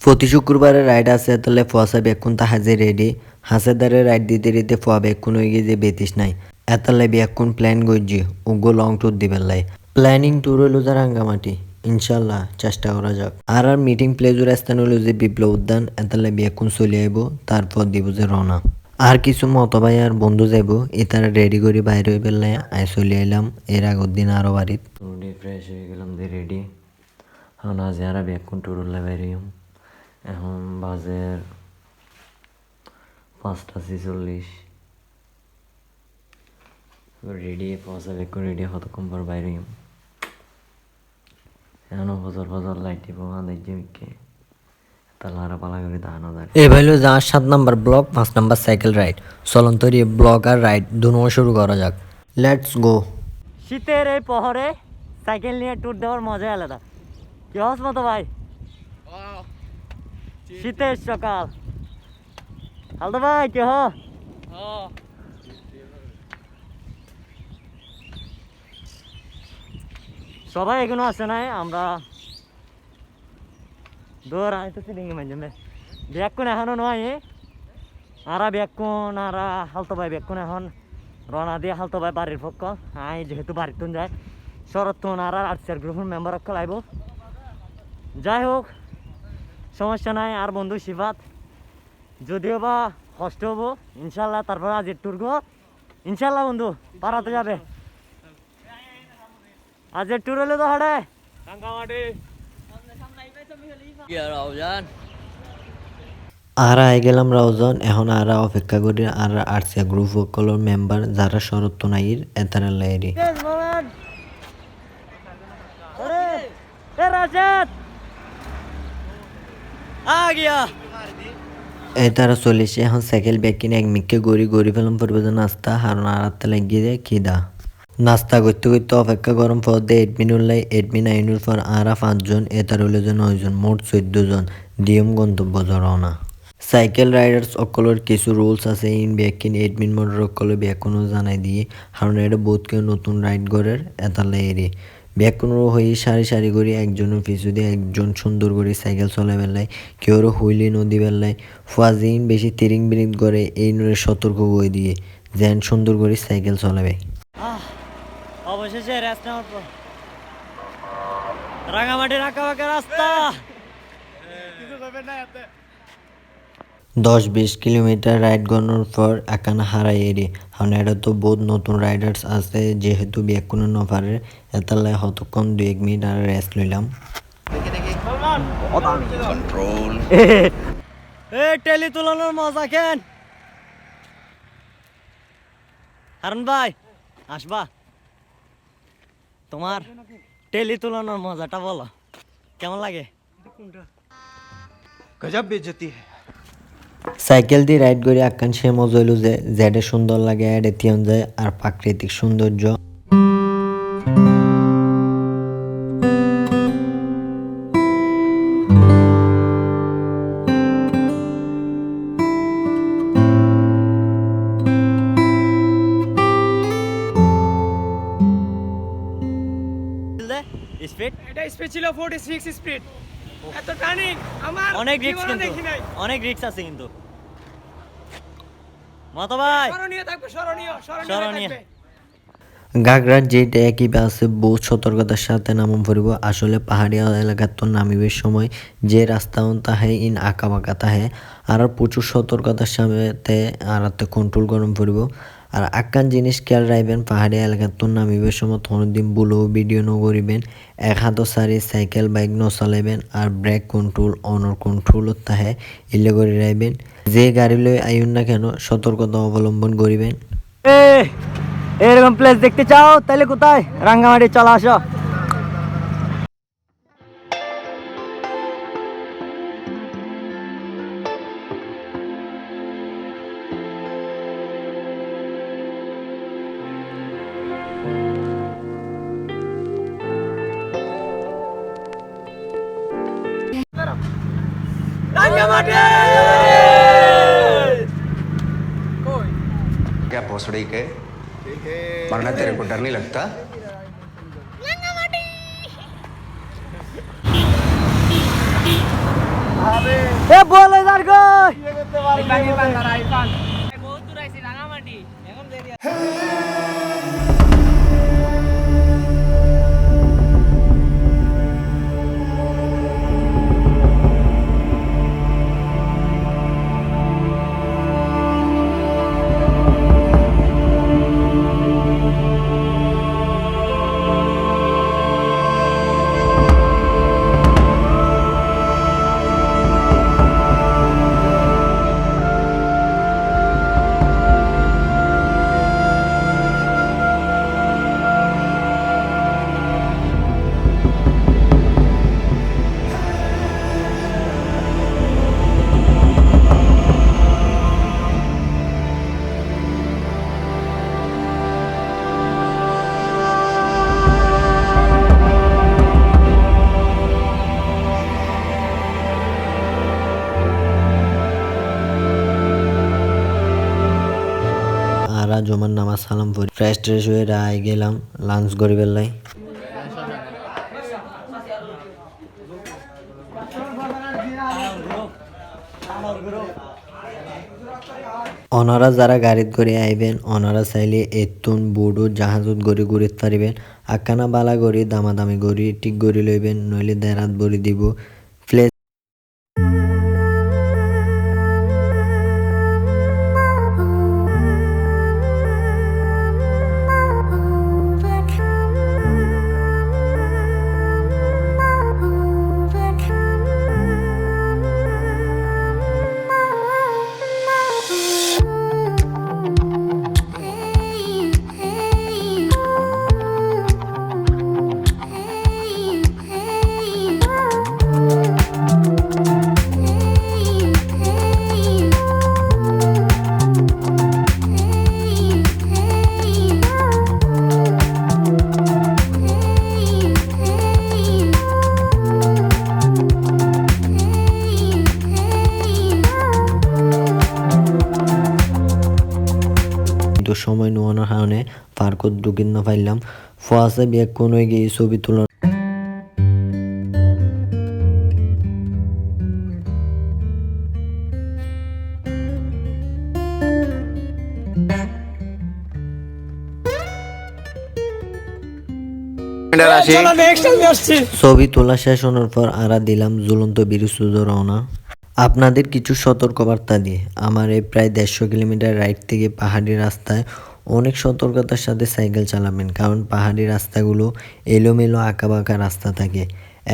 প্রতি শুক্রবারে রাইড আছে তাহলে ফুয়াশা বেকুন তা হাজে রেডি হাসে দ্বারে রাইড দিতে দিতে ফুয়া বেকুন হয়ে গিয়ে যে বেতিস নাই এতালে বেকুন প্ল্যান গইজি উগো লং ট্যুর দিবেন লাই প্ল্যানিং ট্যুর হইল যা রাঙ্গামাটি ইনশাল্লাহ চেষ্টা করা যাক আর মিটিং প্লেজের স্থান হইল যে বিপ্লব উদ্যান এতালে বেকুন চলে আইব তারপর দিব যে রওনা আর কিছু মত ভাই আর বন্ধু যাইব এতারা রেডি করে বাইরে হয়ে পেলাই আই চলে আইলাম এর আগের দিন আরো বাড়িত ফ্রেশ হয়ে গেলাম যে রেডি এখন আজ আর বেকুন ট্যুর বাইরে এখন বাজের 5:46 রেডি পৌঁছাবে একটু রেডি কতক্ষণ পর বাইরে এখনো ফজর লাইট দিব দেখছি তাহলে পালা করে দাঁড়ানো যায় এই ভাইলো যা 7 number block 5 number cycle ride চলন তৈরি ব্লক আর রাইড দুনো শুরু করা যাক লেটস গো শীতের এই পহরে সাইকেল নিয়ে ট্যুর দেওয়ার মজাই আলাদা কি হস মতো ভাই শীতের সকাল হালদা ভাই কে হ সবাই এখনো আসে নাই আমরা দৌড় আইতেছি ডিঙ্গি মাঝে ব্যাকুন এখনো নয় আরা ব্যাকুন আর হালতো ভাই ব্যাকুন এখন রওনা দিয়ে হালতো ভাই বাড়ির পক্ষ আই যেহেতু বাড়ির তুন যায় শরৎ তুন আর আর্টসের গ্রুপের মেম্বার অক্ষ লাইব যাই হোক সমস্যা নাই আর বন্ধু শিবাত যদিও বা কষ্ট হবো ইনশাল্লাহ তারপর আজের ট্যুর গো ইনশাল্লাহ বন্ধু পাড়াতে যাবে আজের ট্যুর হলে তো হাড়ে আর আই গেলাম রাউজান এখন আর অপেক্ষা করি আর আর্টসিয়া গ্রুপ সকলের মেম্বার যারা শরৎ নাইর এতারা লাইরি তারা চলেছে এখন সাইকেল ব্যাগ কিনে এক মিককে গড়ি ফেলাম পড়বে যে নাস্তা হারণ আড়াতে লাগিয়ে দেয় খিদা নাস্তা করতে করতে অপেক্ষা গরম পর দিয়ে এডমিন উল্লাই এডমিন আইনুর পর আরা 5 জন এতার হইল যে 9 জন মোট 14 জন ডিএম গন্তব্য রওনা সাইকেল রাইডার্স অকলের কিছু রুলস আছে ইন ব্যাকিন এডমিন মোটর অকলে ব্যাকুনও জানাই দিয়ে কারণ এটা বহুত কেউ নতুন রাইড করার এতালে এরি ব্যাকুনও হয়ে সারি করে একজনের পিছু দিয়ে একজন সুন্দর করে সাইকেল চলে বেলায় কেউ হুইলি নদী বেলায় ফাজিন বেশি তিরিং বিরিং করে এই নরে সতর্ক বই দিয়ে যেন সুন্দর করে সাইকেল চলাবে অবশেষে রেস্ট নেওয়ার পর রাঙামাটির আঁকা বাঁকা রাস্তা 10-20 কিলোমিটার রাইড করার পর একানা হারাই এরি কারণ এটা তো বহুত নতুন রাইডার্স আছে যেহেতু ব্যাকুনো নফারে এতালে হতক্ষণ 2-1 মিনিট আর রেস্ট লইলাম কন্ট্রোল টেলি তুলানোর মজা কেন হারুন ভাই আসবা তোমার টেলি তুলানোর মজাটা বলো কেমন লাগে গজব বেজতি সাইকেল দিয়ে রাইড করে আকান সে মজা হইল যে যেটা সুন্দর লাগে এডে তিয়ান যায় আর প্রাকৃতিক সৌন্দর্য স্পিড এটা স্পিড ছিল 46 স্পিড এত টার্নিং আমার অনেক রিস্ক জীবনে কিন্তু দেখি নাই অনেক রিস্ক আছে কিন্তু মতো ভাই স্মরণীয় থাকবে স্মরণীয় স্মরণীয়। থাকবে গাগরার যেটা একই আছে বহুত সতর্কতার সাথে নামন পড়ব আসলে পাহাড়ি এলাকার তো নামিবের সময় যে রাস্তা তাহে ইন আঁকা বাঁকা তাহে আর প্রচুর সতর্কতার সাথে আর কন্ট্রোল গরম পড়ব আর আকান জিনিস খেয়াল রাখবেন পাহাড়ি এলাকার তো নামিবের সময় কোনোদিন বুলো ভিডিও ন করিবেন এক হাত সারি সাইকেল বাইক ন চালাইবেন আর ব্রেক কন্ট্রোল অনর কন্ট্রোলত তাহে ইলে করে রাখবেন যে গাড়ি লই আইন না কেন সতর্কতা অবলম্বন করিবেন এরকম প্লেস দেখতে চাও তাহলে কোথায় রাঙ্গামাটি চলে আসো রাঙ্গামাটি क्या भोसड़ी के वरना तेरे को डर नहीं लगता আবে এ বলে যার গো বহুত দূর আইছি রাঙামাটি এখন দেরি আরা জমার নামাজ সালাম পড়ি ফ্রেশ ট্রেশ হয়ে রায় গেলাম লাঞ্চ করি বেলায়। ওনারা যারা গাড়িত করে আইবেন ওনারা চাইলে এতুন বুড়ো জাহাজত গড়ি ঘুরিত পারিবেন। আকানা বালা গড়ি দামাদামি গড়ি ঠিক গড়ি লইবেন নইলে দেরাত বড়ি দিব প্লেস। কিন্তু সময় নোয়ানোর কারণে পার্কত ঢুকিন না পাইলাম। ফোয়াসে বিয়ে কোন হয়ে গিয়ে ছবি তোলা চলো নেক্সট আমি আসছি ছবি তোলা শেষ হওয়ার পর আরা দিলাম ঝুলন্ত বিরুদ্ধ রওনা। আপনাদের কিছু সতর্কবার্তা দিয়ে আমার এই প্রায় 150 কিলোমিটার রাইড থেকে পাহাড়ি রাস্তায় অনেক সতর্কতার সাথে সাইকেল চালাবেন, কারণ পাহাড়ি রাস্তাগুলো এলোমেলো আঁকাবাঁকা রাস্তা থাকে।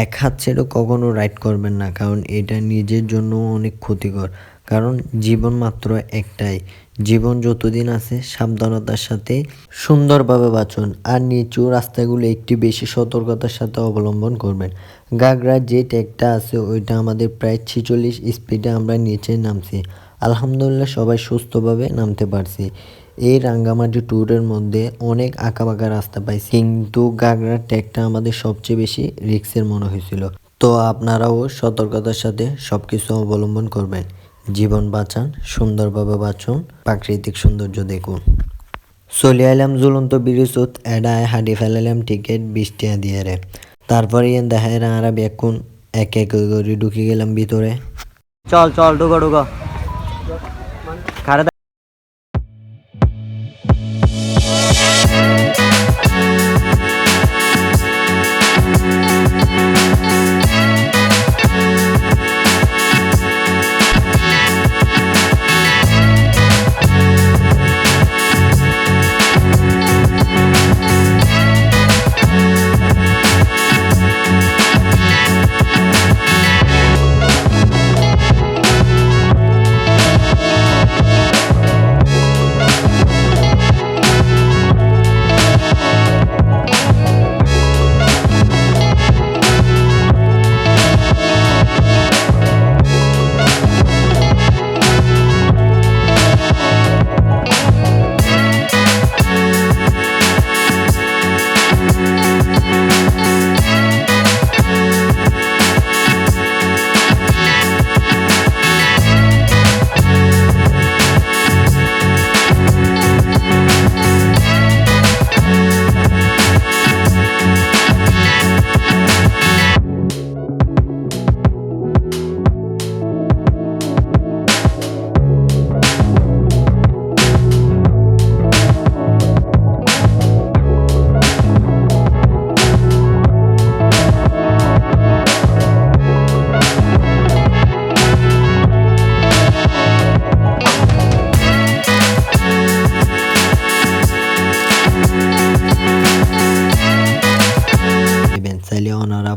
এক হাত ছেড়ে কখনো রাইড করবেন না, কারণ এটা নিজের জন্য অনেক ক্ষতিকর। কারণ জীবন মাত্র একটাই, জীবন যতদিন আছে সাবধানতার সাথে সুন্দরভাবে বাঁচুন। আর নিচু রাস্তাগুলো একটি বেশি সতর্কতার সাথে অবলম্বন করবেন। গাগরার যে ট্যাগটা আছে ওইটা আমাদের প্রায় 46 স্পিডে আমরা নিচে নামছি। আলহামদুলিল্লাহ সবাই সুস্থভাবে নামতে পারছি। এই রাঙ্গামাটি ট্যুরের মধ্যে অনেক আঁকাবাঁকা রাস্তা পাইছি, কিন্তু গাগরার ট্যাগটা আমাদের সবচেয়ে বেশি রিস্কের মনে হয়েছিল। তো আপনারাও সতর্কতার সাথে সবকিছু অবলম্বন করবেন। জীবন বাঁচান, সুন্দরভাবে বাঁচুন, প্রাকৃতিক সৌন্দর্য দেখুন। চলে আইলাম ঝুলন্ত ব্রিজত, এডায় হাঁটি ফেলালাম টিকিট 20 টাকা দিয়ে রে। তারপরে দেখায় আর বেকুন এক এক করে ঢুকে গেলাম ভিতরে। চল চল ঢুকো ঢুকো খারে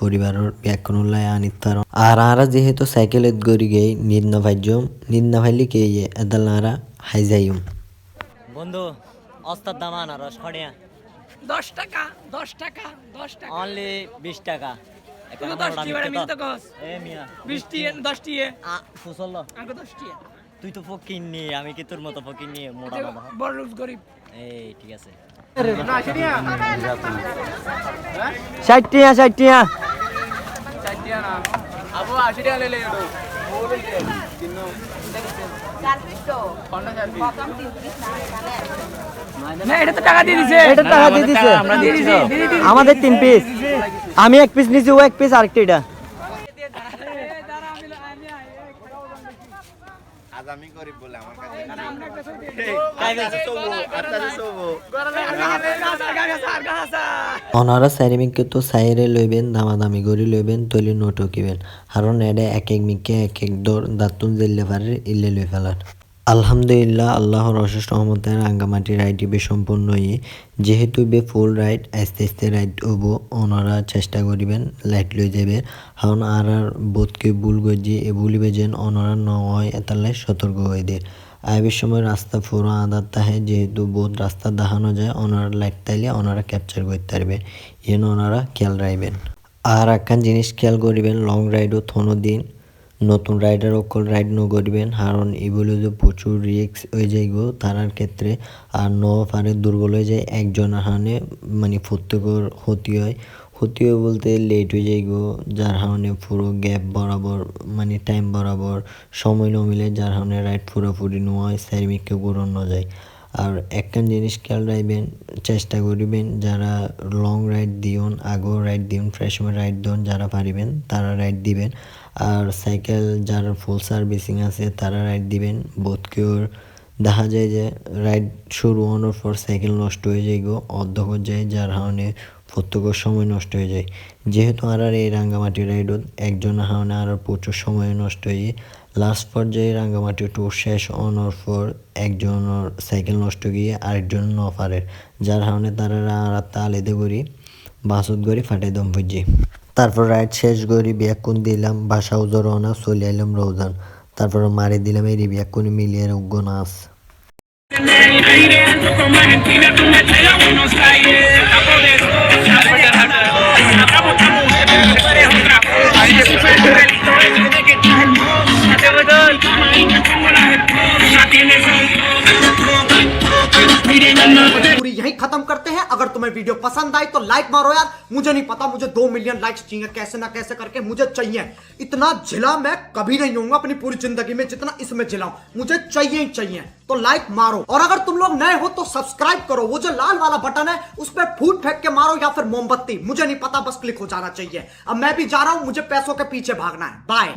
পরিবারের ব্যাকুণ উল্লাই আনিতার আর আরা যেহেতু সাইকেলত গড়ি গেই নিদ না ভাইলি কে এদাল আরা হাইজাইম বন্ধু অস্তার দাম আনারস খড়িয়া 10 টাকা 10 টাকা 10 টাকা অনলি 20 টাকা তুই তো 10 টিয়া মিল তো কস এ মিয়া 20 টিয়া 10 টিয়া ফুসল আগে 10 টিয়া তুই তো ফকির নি আমি কি তোর মতো ফকির নি মোটা মোটা বড় লোক গরিব এই ঠিক আছে না সেরিয়া 60 টিয়া 60 টিয়া 60 টিয়া না আবু 80 টিয়া লে এটো না এটা তো টাকা দিয়ে দিছে এটা টাকা দিয়ে দিছে আমরা দিয়ে দিছি আমাদের 3 পিস আমি 1 পিস নিছি ও 1 পিস আরেকটা এটা আজ আমি গরিব বলে আমার কাছে অনারা সাইরিমিককে তো সাইরে লইবেন দামাদামি গড়ি লইবেন তলি নটকিবেন কারণ এডে এক এক মিকে এক এক দর দাতুন জেললে পারে ইল্লে লই ফেলার আলহামদুলিল্লাহ আল্লাহর অশেষ রহমতের রাঙ্গামাটি রাইড ইবে সম্পূর্ণ হয়ে যেহেতু বে ফুল রাইড আস্তে আস্তে রাইড হবো ওনারা চেষ্টা করিবেন লাইট লই যাবে কারণ আর বোধকে ভুল গজি এ ভুলিবে যেন ওনারা ন হয় এতালে সতর্ক হয়ে দিয়ে আইবের সময় রাস্তা পুরো আদার তাহে যেহেতু বোধ রাস্তা দেখানো যায় ওনারা লাইট তাইলে ওনারা ক্যাপচার করতে পারবেন এন ওনারা খেয়াল রাখবেন আর একখান জিনিস খেয়াল করিবেন লং রাইডও থনো দিন নতুন রাইডার অকল রাইড ন করিবেন কারণ এগুলো যে প্রচুর রিস্ক হয়ে যাইগো তারার ক্ষেত্রে আর ন পারে দুর্বল হয়ে যায় একজনের হানে মানে প্রত্যেকের ক্ষতি হয় বলতে লেট হয়ে যাইগো যার কারণে পুরো গ্যাপ বরাবর মানে টাইম বরাবর সময় ন মিলে যার কারণে রাইড পুরোপুরি ন হয় সার্মিককে ঘুরানো যায় আর একখান জিনিস খেয়াল রাখবেন চেষ্টা করিবেন যারা লং রাইড দিউন আগো রাইড দিউন ফ্রেশ রাইড দিউন যারা পারিবেন তারা রাইড দিবেন আর সাইকেল যারা ফুল সার্ভিসিং আছে তারা রাইড দিবেন বোধকেও দেখা যায় যে রাইড শুরু হওয়ার পর সাইকেল নষ্ট হয়ে যায় গো অর্ধক যায় যার কারণে প্রত্যেকের সময় নষ্ট হয়ে যায় যেহেতু আর এই রাঙ্গামাটি রাইডত একজনের কারণে আর প্রচুর সময় নষ্ট হয়ে লাস্ট পর্যায়ে রাঙ্গামাটি ট্যুর শেষ হওয়ার পর একজনের সাইকেল নষ্ট গিয়ে আরেকজন নফারের যার কারণে তারা আর আলাদা করি বাসত করে ফাটাই দম বুঝি তারপর রাইড শেষ করি ব্যাকুন দিলাম বাসা উজো রওনা চলে এলাম রৌজান তারপর মারি দিলাম এই ব্যাকুন মিলিয়ে উগ্র নাচ पूरी यही खत्म करते हैं। अगर तुम्हें वीडियो पसंद आई तो लाइक मारो यार। मुझे नहीं पता, मुझे 2 मिलियन लाइक्स चाहिए, कैसे ना कैसे करके मुझे चाहिए। इतना झिला मैं कभी नहीं होऊंगा अपनी पूरी जिंदगी में जितना इसमें झिलाऊं, मुझे चाहिए ही चाहिए। तो लाइक मारो और अगर तुम लोग नए हो तो सब्सक्राइब करो। वो जो लाल वाला बटन है उस पर फूट फेंक के मारो या फिर मोमबत्ती, मुझे नहीं पता, बस क्लिक हो जाना चाहिए। अब मैं भी जा रहा हूं, मुझे पैसों के पीछे भागना है। बाय।